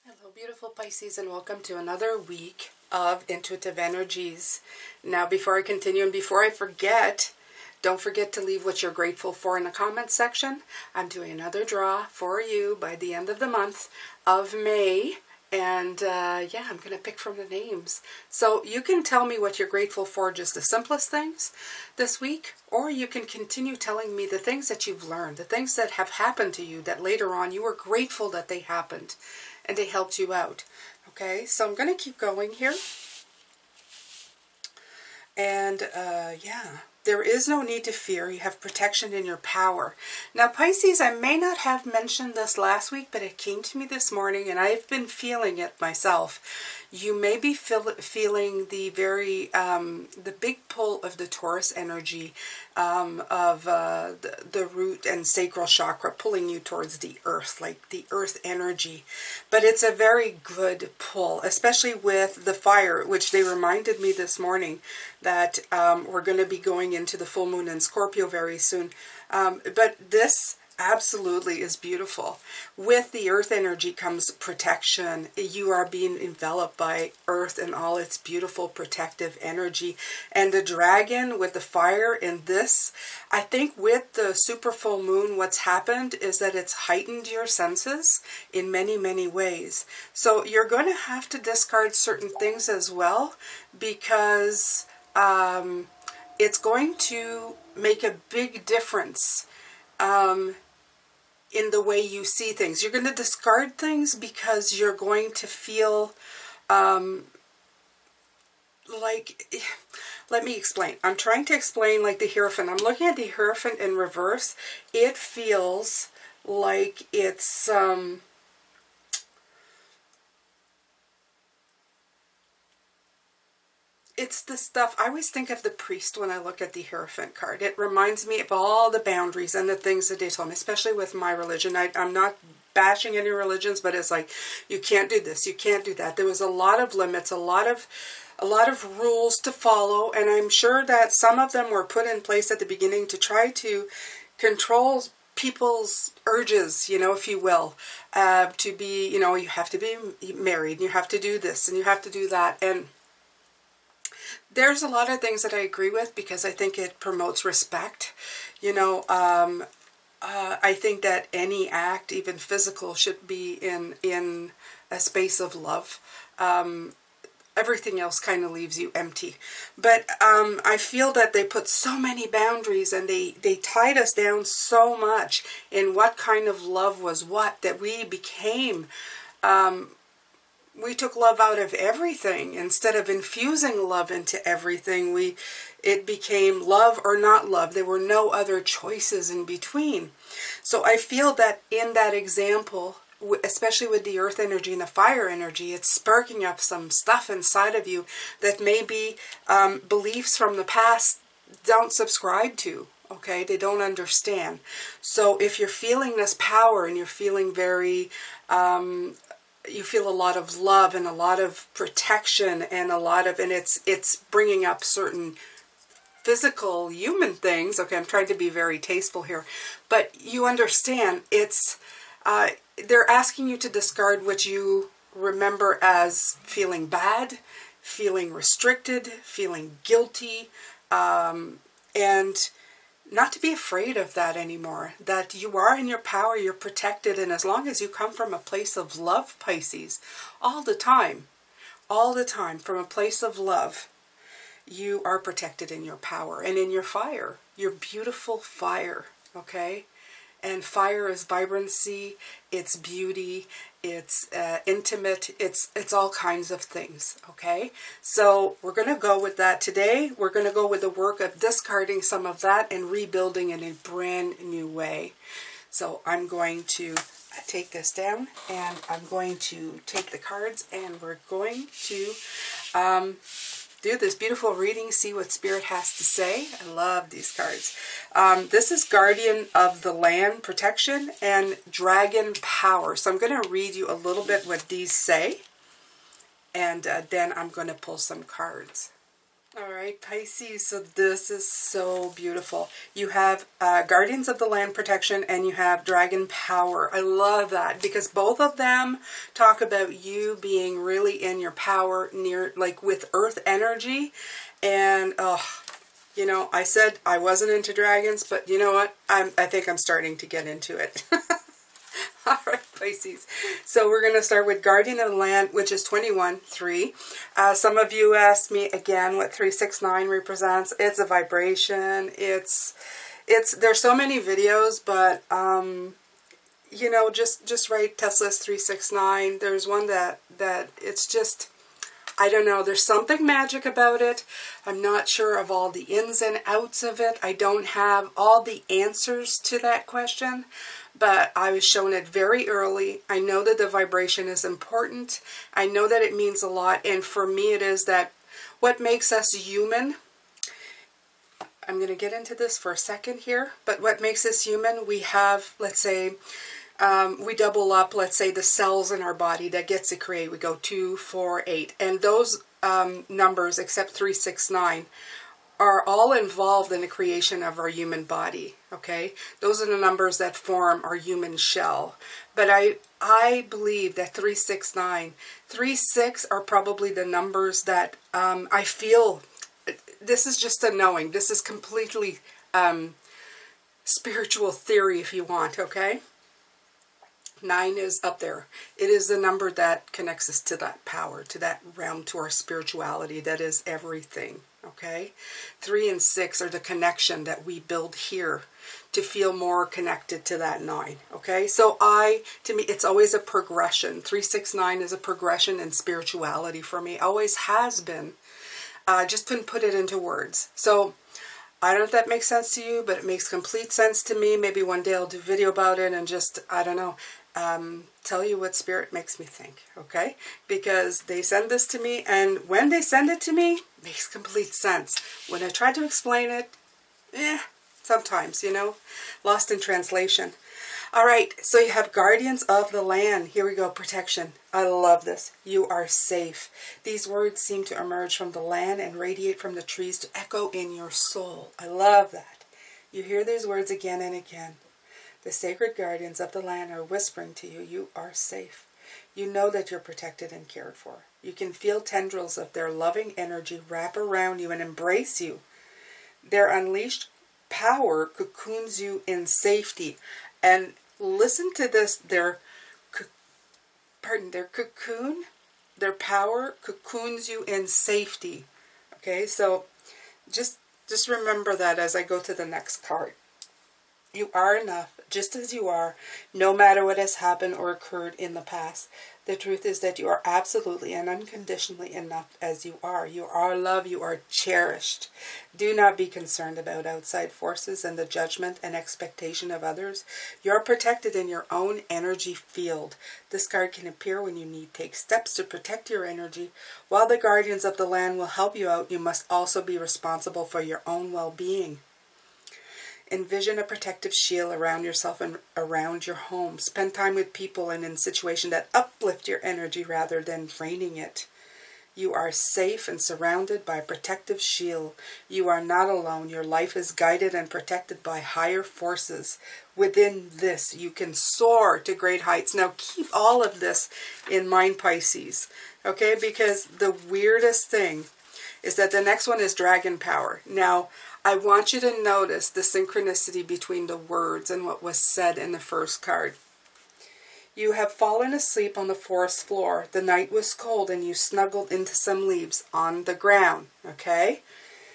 Hello, beautiful Pisces, and welcome to another week of Intuitive Energies. Now, before I continue and before I forget, don't forget to leave what you're grateful for in the comments section. I'm doing another draw for you by the end of the month of May. And yeah, I'm going to pick from the names. So you can tell me what you're grateful for, just the simplest things this week, or you can continue telling me the things that you've learned, the things that have happened to you that later on you were grateful that they happened and they helped you out. Okay, so I'm going to keep going here. And yeah, there is no need to fear. You have protection in your power. Now, Pisces, I may not have mentioned this last week, but it came to me this morning, and I've been feeling it myself. You may be feeling the the big pull of the Taurus energy of the root and sacral chakra pulling you towards the earth, like the earth energy. But it's a very good pull, especially with the fire, which they reminded me this morning that we're going to be going into the full moon in Scorpio very soon. But this absolutely is beautiful. With the earth energy comes protection. You are being enveloped by earth and all its beautiful protective energy. And the dragon with the fire in this, I think with the super full moon, what's happened is that it's heightened your senses in many, many ways. So you're going to have to discard certain things as well, because it's going to make a big difference in the way you see things. You're going to discard things because you're going to feel like, let me explain. I'm trying to explain like the Hierophant. I'm looking at the Hierophant in reverse. It feels like it's the stuff. I always think of the priest when I look at the Hierophant card. It reminds me of all the boundaries and the things that they told me, especially with my religion. I'm not bashing any religions, but it's like, you can't do this, you can't do that. There was a lot of limits, a lot of rules to follow, and I'm sure that some of them were put in place at the beginning to try to control people's urges, you know, if you will, to be, you know, you have to be married, and you have to do this, and you have to do that, and there's a lot of things that I agree with because I think it promotes respect. You know, I think that any act, even physical, should be in a space of love. Everything else kind of leaves you empty. But I feel that they put so many boundaries, and they tied us down so much in what kind of love was what, that we became... we took love out of everything. Instead of infusing love into everything, it became love or not love. There were no other choices in between. So I feel that in that example, especially with the earth energy and the fire energy, it's sparking up some stuff inside of you that maybe beliefs from the past don't subscribe to. Okay, they don't understand. So if you're feeling this power and you're feeling very... you feel a lot of love and a lot of protection and it's bringing up certain physical human things. Okay, I'm trying to be very tasteful here, but you understand it's they're asking you to discard what you remember as feeling bad, feeling restricted, feeling guilty, and not to be afraid of that anymore, that you are in your power, you're protected, and as long as you come from a place of love, Pisces, all the time, from a place of love, you are protected in your power and in your fire, your beautiful fire, okay? And fire is vibrancy, it's beauty, it's intimate, it's all kinds of things, okay? So we're going to go with that today. We're going to go with the work of discarding some of that and rebuilding in a brand new way. So I'm going to take this down, and I'm going to take the cards, and we're going to do this beautiful reading, see what Spirit has to say. I love these cards. This is Guardian of the Land, Protection, and Dragon Power. So I'm going to read you a little bit what these say, and then I'm going to pull some cards. All right, Pisces, so this is so beautiful. You have Guardians of the Land, Protection, and you have Dragon Power. I love that because both of them talk about you being really in your power, near, like with earth energy. And, you know, I said I wasn't into dragons, but you know what? I think I'm starting to get into it. All right, Pisces. So we're going to start with Guardian of the Land, which is 21-3. Some of you asked me again what 369 represents. It's a vibration. It's there's so many videos, but you know, just write Tesla's 369. There's one that it's just, I don't know, there's something magic about it. I'm not sure of all the ins and outs of it. I don't have all the answers to that question, but I was shown it very early. I know that the vibration is important. I know that it means a lot, and for me it is that what makes us human, I'm going to get into this for a second here, but what makes us human, we have, let's say, we double up, let's say, the cells in our body that gets to create. We go 2, 4, 8. And those numbers, except 369, are all involved in the creation of our human body, okay? Those are the numbers that form our human shell. But I believe that 369, 36 are probably the numbers that I feel, this is just a knowing. This is completely spiritual theory if you want, okay? 9 is up there. It is the number that connects us to that power, to that realm, to our spirituality. That is everything, okay? 3 and 6 are the connection that we build here to feel more connected to that 9, okay? So to me, it's always a progression. 369 is a progression in spirituality for me. Always has been. Just couldn't put it into words. So I don't know if that makes sense to you, but it makes complete sense to me. Maybe one day I'll do a video about it and just, I don't know, tell you what Spirit makes me think, okay? Because they send this to me, and when they send it to me, it makes complete sense. When I try to explain it, sometimes, you know, lost in translation. All right, so you have Guardians of the Land. Here we go, protection. I love this. You are safe. These words seem to emerge from the land and radiate from the trees to echo in your soul. I love that. You hear these words again and again. The sacred guardians of the land are whispering to you, you are safe. You know that you're protected and cared for. You can feel tendrils of their loving energy wrap around you and embrace you. Their unleashed power cocoons you in safety. And listen to this, their cocoon, their power cocoons you in safety. Okay, so just remember that as I go to the next card. You are enough, just as you are, no matter what has happened or occurred in the past. The truth is that you are absolutely and unconditionally enough as you are. You are loved, you are cherished. Do not be concerned about outside forces and the judgment and expectation of others. You are protected in your own energy field. This card can appear when you need to take steps to protect your energy. While the guardians of the land will help you out, you must also be responsible for your own well-being. Envision a protective shield around yourself and around your home. Spend time with people and in situations that uplift your energy rather than draining it. You are safe and surrounded by a protective shield. You are not alone. Your life is guided and protected by higher forces. Within this, you can soar to great heights. Now, keep all of this in mind, Pisces, okay? Because the weirdest thing is that the next one is dragon power. Now, I want you to notice the synchronicity between the words and what was said in the first card. You have fallen asleep on the forest floor. The night was cold and you snuggled into some leaves on the ground, okay?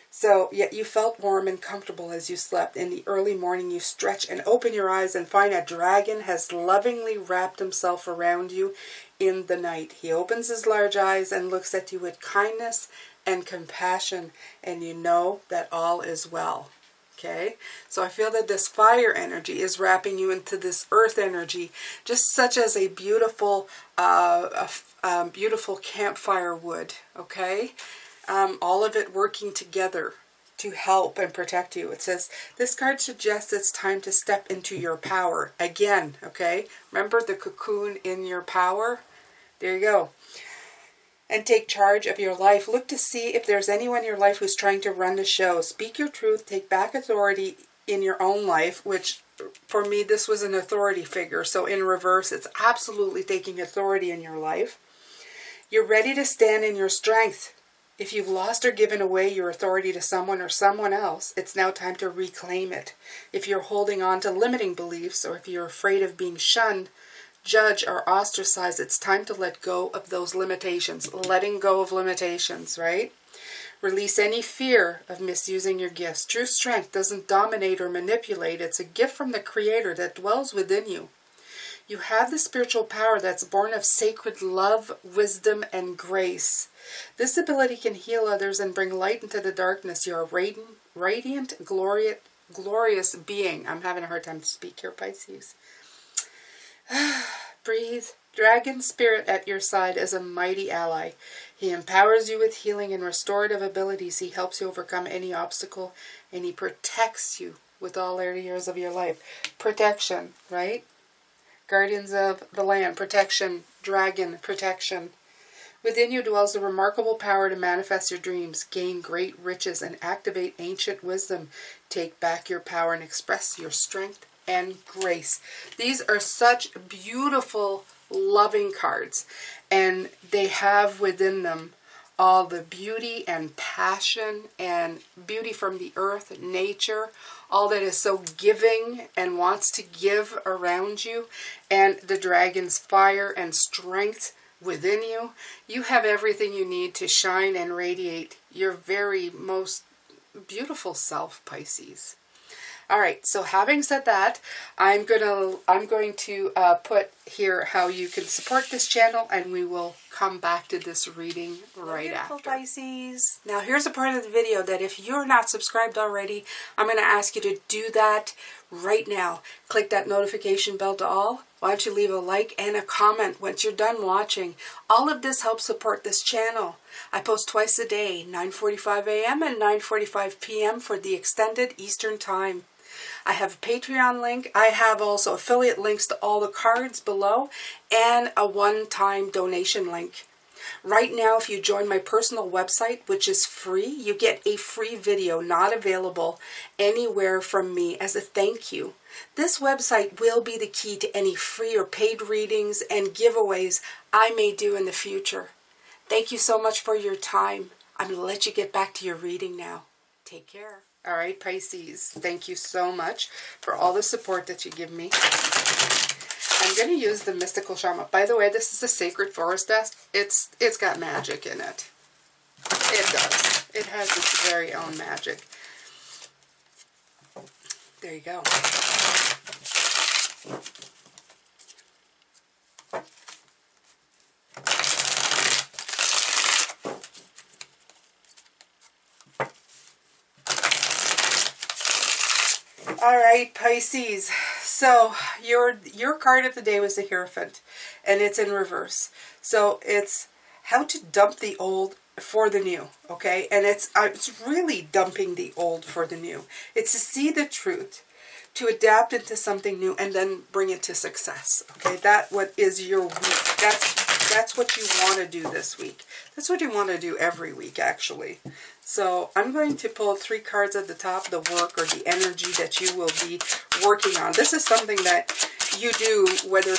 So, yet you felt warm and comfortable as you slept. In the early morning, you stretch and open your eyes and find a dragon has lovingly wrapped himself around you in the night. He opens his large eyes and looks at you with kindness and compassion, and you know that all is well. Okay, so I feel that this fire energy is wrapping you into this earth energy, just such as a beautiful, beautiful campfire would. Okay, all of it working together to help and protect you. It says this card suggests it's time to step into your power again. Okay, remember the cocoon in your power. There you go. And take charge of your life. Look to see if there's anyone in your life who's trying to run the show. Speak your truth. Take back authority in your own life, which for me, this was an authority figure. So in reverse, it's absolutely taking authority in your life. You're ready to stand in your strength. If you've lost or given away your authority to someone or someone else, it's now time to reclaim it. If you're holding on to limiting beliefs, or if you're afraid of being shunned, judge or ostracize, it's time to let go of those limitations. Letting go of limitations, right? Release any fear of misusing your gifts. True strength doesn't dominate or manipulate. It's a gift from the Creator that dwells within you. You have the spiritual power that's born of sacred love, wisdom, and grace. This ability can heal others and bring light into the darkness. You're a radiant, glorious being. I'm having a hard time to speak here, Pisces. Breathe. Dragon Spirit at your side is a mighty ally. He empowers you with healing and restorative abilities. He helps you overcome any obstacle, and he protects you with all areas of your life. Protection, right? Guardians of the land, protection, dragon, protection. Within you dwells the remarkable power to manifest your dreams, gain great riches, and activate ancient wisdom. Take back your power and express your strength and grace. These are such beautiful, loving cards, and they have within them all the beauty and passion and beauty from the earth, nature, all that is so giving and wants to give around you, and the dragon's fire and strength within you. You have everything you need to shine and radiate your very most beautiful self, Pisces. All right, so having said that, I'm going to put here how you can support this channel, and we will come back to this reading right after. Pisces. Now, here's a part of the video that if you're not subscribed already, I'm going to ask you to do that right now. Click that notification bell to all. Why don't you leave a like and a comment once you're done watching. All of this helps support this channel. I post twice a day, 9:45 a.m. and 9:45 p.m. for the extended Eastern Time. I have a Patreon link. I have also affiliate links to all the cards below and a one-time donation link. Right now, if you join my personal website, which is free, you get a free video not available anywhere from me as a thank you. This website will be the key to any free or paid readings and giveaways I may do in the future. Thank you so much for your time. I'm going to let you get back to your reading now. Take care. All right, Pisces, thank you so much for all the support that you give me. I'm going to use the Mystical Shaman. By the way, this is a Sacred Forest deck. It's got magic in it. It does. It has its very own magic. There you go. All right, Pisces. So your card of the day was the Hierophant, and it's in reverse. So it's how to dump the old for the new, okay? And it's really dumping the old for the new. It's to see the truth, to adapt into something new, and then bring it to success, okay? That what is your week. That's what you want to do this week. That's what you want to do every week, actually. So I'm going to pull 3 cards at the top, the work or the energy that you will be working on. This is something that you do, whether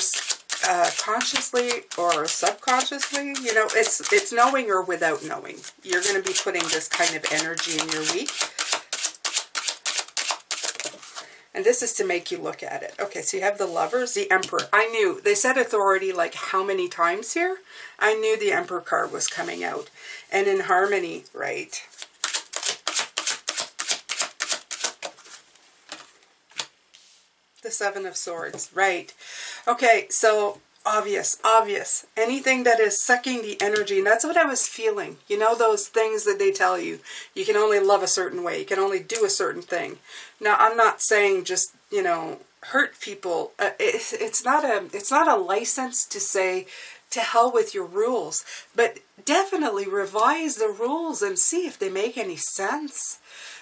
consciously or subconsciously. You know, it's knowing or without knowing. You're going to be putting this kind of energy in your week. And this is to make you look at it. Okay, so you have the Lovers, the Emperor. I knew. They said authority like how many times here? I knew the Emperor card was coming out. And in harmony, right? The Seven of Swords, right. Okay, so obvious. Anything that is sucking the energy, and that's what I was feeling. You know those things that they tell you, you can only love a certain way, you can only do a certain thing. Now, I'm not saying just, hurt people. It's not a license to say, to hell with your rules, but definitely revise the rules and see if they make any sense.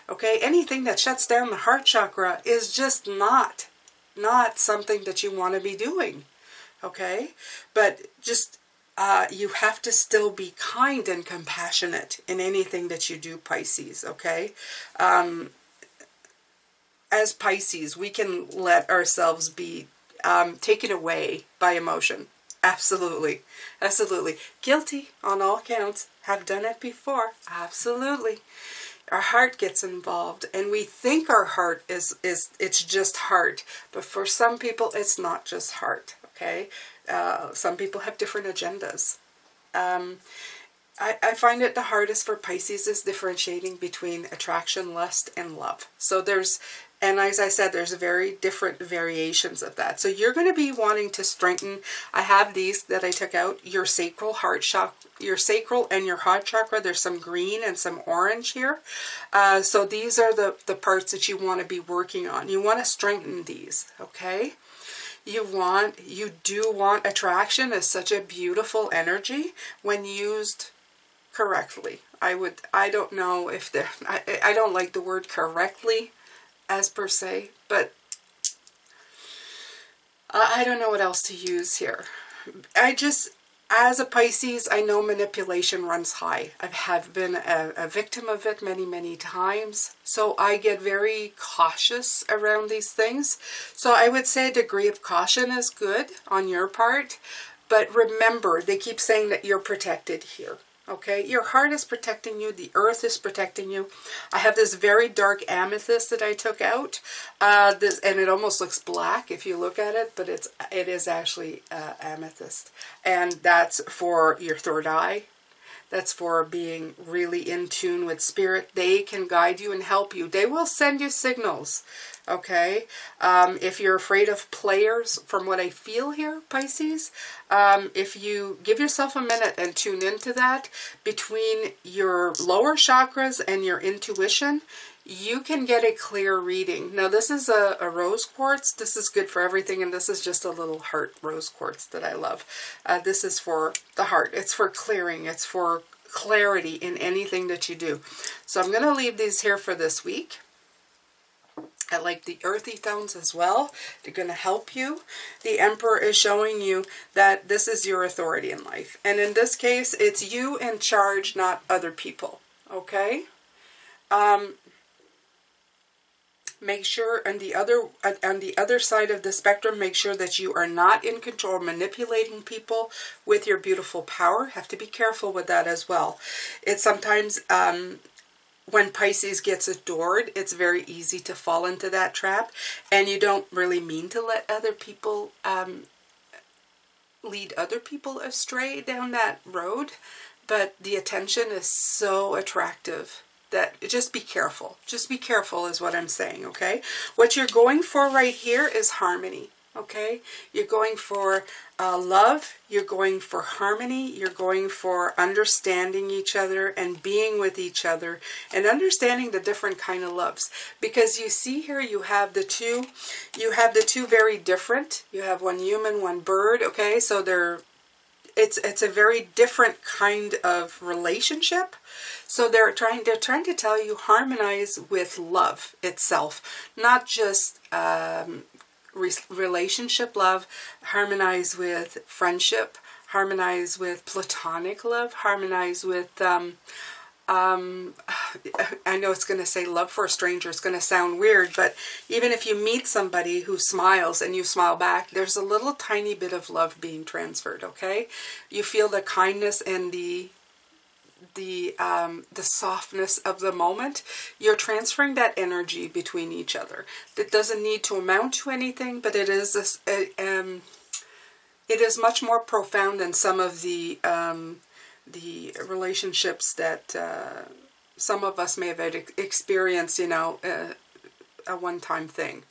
Okay, anything that shuts down the heart chakra is just not something that you want to be doing. Okay, but just you have to still be kind and compassionate in anything that you do, Pisces. Okay, as Pisces, we can let ourselves be taken away by emotion. Absolutely. Guilty on all counts. Have done it before. Absolutely. Our heart gets involved, and we think our heart is it's just heart, but for some people it's not just heart. Okay, some people have different agendas. I find it the hardest for Pisces is differentiating between attraction, lust, and love. So and as I said, there's very different variations of that. So you're going to be wanting to strengthen. I have these that I took out. Your sacral heart chakra, your sacral and your heart chakra. There's some green and some orange here. So these are the parts that you want to be working on. You want to strengthen these, okay? You do want attraction as such a beautiful energy when used correctly. I don't know if I don't like the word correctly as per se, but I don't know what else to use here. As a Pisces, I know manipulation runs high. I have been a victim of it many, many times. So I get very cautious around these things. So I would say a degree of caution is good on your part. But remember, they keep saying that you're protected here. Okay, your heart is protecting you. The earth is protecting you. I have this very dark amethyst that I took out, and it almost looks black if you look at it, but it is actually amethyst, and that's for your third eye. That's for being really in tune with spirit. They can guide you and help you. They will send you signals, okay? If you're afraid of players, from what I feel here, Pisces, if you give yourself a minute and tune into that, between your lower chakras and your intuition, you can get a clear reading. Now, this is a rose quartz. This is good for everything, and this is just a little heart rose quartz that I love. This is for the heart. It's for clearing. It's for clarity in anything that you do. So I'm going to leave these here for this week. I like the earthy tones as well. They're going to help you. The Emperor is showing you that this is your authority in life. And in this case, it's you in charge, not other people. Okay? Make sure on the other side of the spectrum, make sure that you are not in control, manipulating people with your beautiful power. Have to be careful with that as well. It's sometimes when Pisces gets adored, it's very easy to fall into that trap, and you don't really mean to let other people lead other people astray down that road, but the attention is so attractive that just be careful. Just be careful is what I'm saying, okay? What you're going for right here is harmony, okay? You're going for love. You're going for harmony. You're going for understanding each other and being with each other and understanding the different kind of loves. Because you see here, you have the two very different. You have one human, one bird, okay? So it's a very different kind of relationship. So they're trying to tell you harmonize with love itself, not just relationship love. Harmonize with friendship, harmonize with platonic love, harmonize with I know it's going to say love for a stranger. It's going to sound weird, but even if you meet somebody who smiles and you smile back, there's a little tiny bit of love being transferred, okay? You feel the kindness and the softness of the moment. You're transferring that energy between each other. It doesn't need to amount to anything, but it is much more profound than some of the relationships that some of us may have experienced, a one-time thing.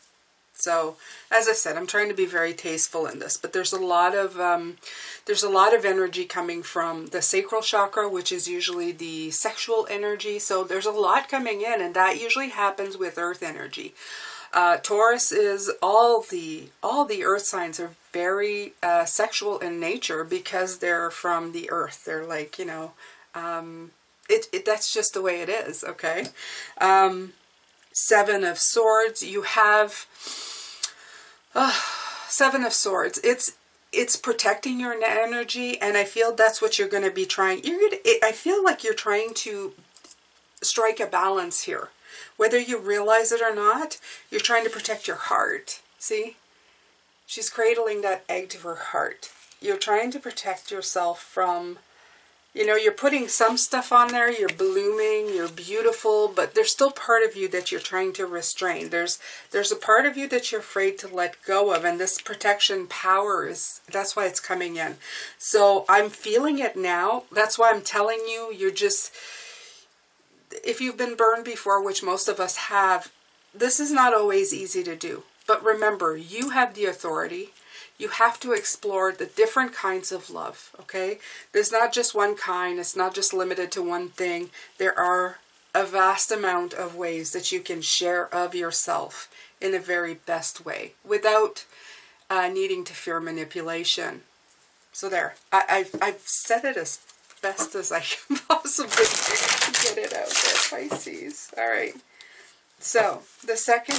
So, as I said, I'm trying to be very tasteful in this, but there's a lot of energy coming from the sacral chakra, which is usually the sexual energy. So there's a lot coming in, and that usually happens with earth energy. Taurus is all the earth signs are very sexual in nature because they're from the earth. They're like, you know, that's just the way it is. Okay. Seven of Swords. You have Seven of Swords. It's protecting your energy, and I feel that's what you're going to be trying. I feel like you're trying to strike a balance here. Whether you realize it or not, you're trying to protect your heart. See? She's cradling that egg to her heart. You're trying to protect yourself from, you know, you're putting some stuff on there, you're blooming, you're beautiful, but there's still part of you that you're trying to restrain. There's a part of you that you're afraid to let go of, and this protection power that's why it's coming in. So I'm feeling it now. That's why I'm telling you, if you've been burned before, which most of us have, this is not always easy to do. But remember, you have the authority. You have to explore the different kinds of love, okay? There's not just one kind. It's not just limited to one thing. There are a vast amount of ways that you can share of yourself in a very best way without needing to fear manipulation. So there. I've said it as best as I can possibly get it out there, Pisces. All right. So the second,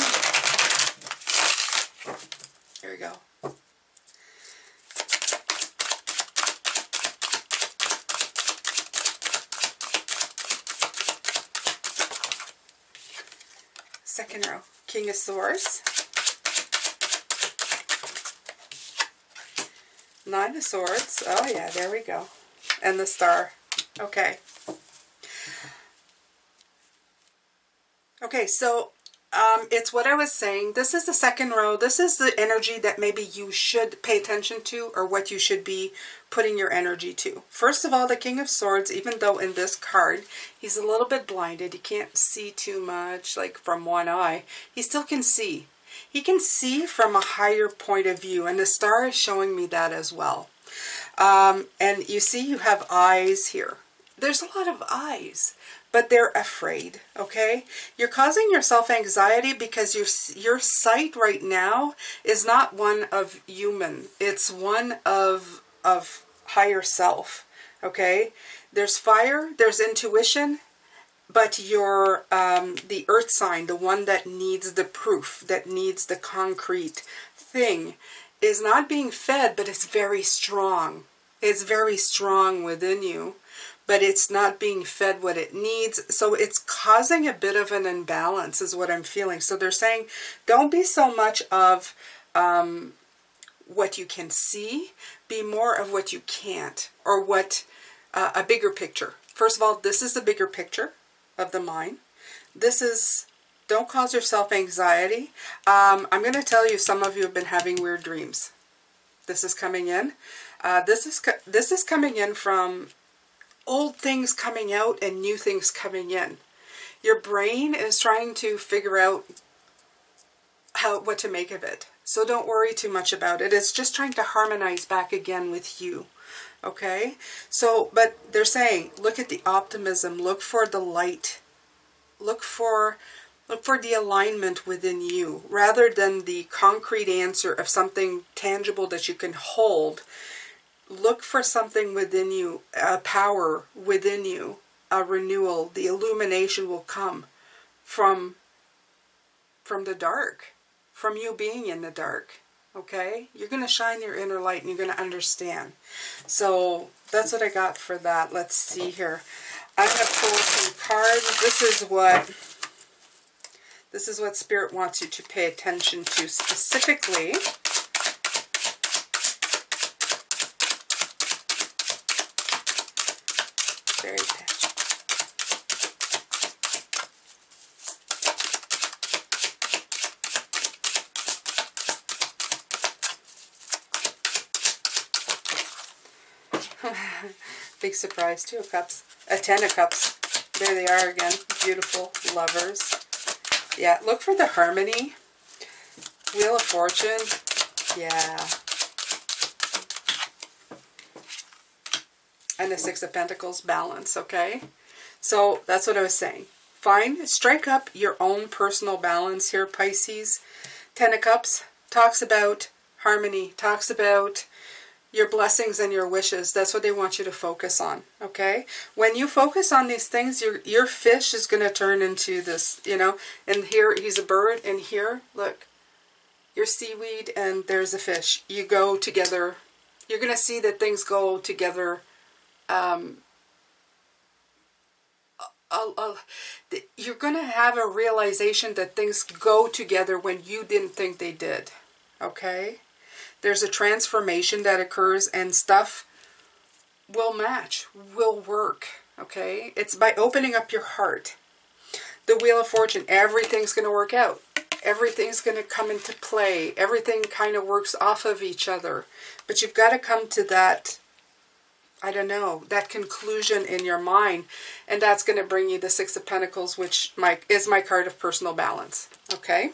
here we go. Second row, King of Swords, Nine of Swords. Oh yeah, there we go. And the Star. Okay. Okay, so it's what I was saying. This is the second row. This is the energy that maybe you should pay attention to, or what you should be putting your energy to. First of all, the King of Swords, even though in this card he's a little bit blinded, he can't see too much, like from one eye, he still can see. He can see from a higher point of view, and the Star is showing me that as well. And you see you have eyes here. There's a lot of eyes, but they're afraid, okay? You're causing yourself anxiety because your sight right now is not one of human. It's one of higher self, okay? There's fire, there's intuition, but you're the earth sign, the one that needs the proof, that needs the concrete thing, is not being fed, but it's very strong. It's very strong within you, but it's not being fed what it needs. So it's causing a bit of an imbalance is what I'm feeling. So they're saying, don't be so much of what you can see, be more of what you can't, or what a bigger picture. First of all, this is the bigger picture of the mind. This is, don't cause yourself anxiety. I'm going to tell you, some of you have been having weird dreams. This is coming in. This is coming in from old things coming out and new things coming in. Your brain is trying to figure out what to make of it. So don't worry too much about it. It's just trying to harmonize back again with you. Okay? So, but they're saying, look at the optimism, look for the light. Look for the alignment within you, rather than the concrete answer of something tangible that you can hold. Look for something within you, a power within you, a renewal. The illumination will come from the dark, from you being in the dark. Okay? You're going to shine your inner light, and you're going to understand. So that's what I got for that. Let's see here. I'm going to pull some cards. This is what Spirit wants you to pay attention to specifically. Very patchy. Big surprise. 2 of Cups. A 10 of Cups. There they are again. Beautiful lovers. Yeah, look for the harmony. Wheel of Fortune. Yeah. And the Six of Pentacles, balance, okay? So that's what I was saying. Strike up your own personal balance here, Pisces. Ten of Cups talks about harmony, talks about your blessings and your wishes. That's what they want you to focus on, okay? When you focus on these things, your fish is going to turn into this, you know, and here he's a bird, and here, look, your seaweed, and there's a fish. You go together. You're going to see that things go together. You're going to have a realization that things go together when you didn't think they did, okay? There's a transformation that occurs, and stuff will match, will work, okay? It's by opening up your heart. The Wheel of Fortune, everything's going to work out. Everything's going to come into play. Everything kind of works off of each other. But you've got to come to that, I don't know, that conclusion in your mind. And that's going to bring you the Six of Pentacles, which is my card of personal balance, okay?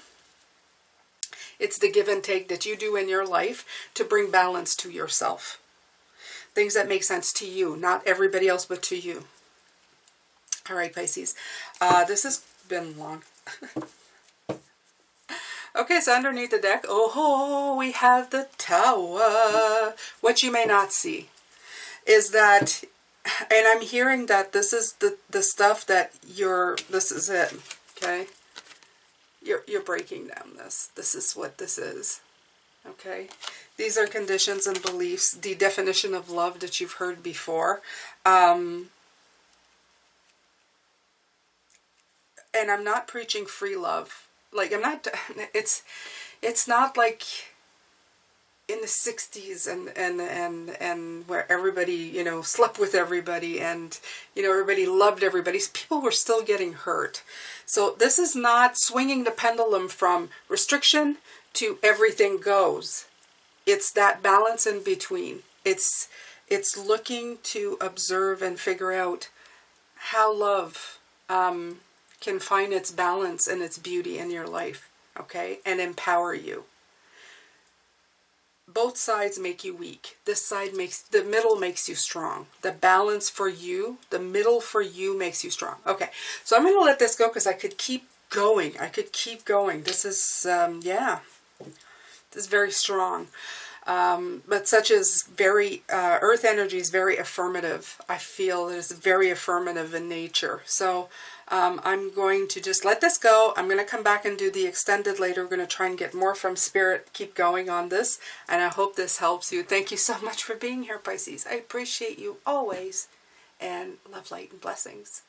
It's the give and take that you do in your life to bring balance to yourself. Things that make sense to you, not everybody else, but to you. All right, Pisces. This has been long. Okay, so underneath the deck, oh, we have the Tower. What you may not see is that, and I'm hearing that this is the stuff that this is it, okay? You're breaking down this. This is what this is, okay? These are conditions and beliefs, the definition of love that you've heard before. And I'm not preaching free love. Like, I'm not, it's not like in the 60s and where everybody, you know, slept with everybody and, you know, everybody loved everybody. People were still getting hurt. So this is not swinging the pendulum from restriction to everything goes. It's that balance in between. It's looking to observe and figure out how love can find its balance and its beauty in your life, okay, and empower you. Both sides make you weak. This side the middle makes you strong. The balance for you, the middle for you makes you strong. Okay, so I'm going to let this go because I could keep going. This is, yeah, this is very strong. But such as very, earth energy is very affirmative. I feel it is very affirmative in nature. So I'm going to just let this go. I'm going to come back and do the extended later. We're going to try and get more from Spirit, keep going on this. And I hope this helps you. Thank you so much for being here, Pisces. I appreciate you always. And love, light, and blessings.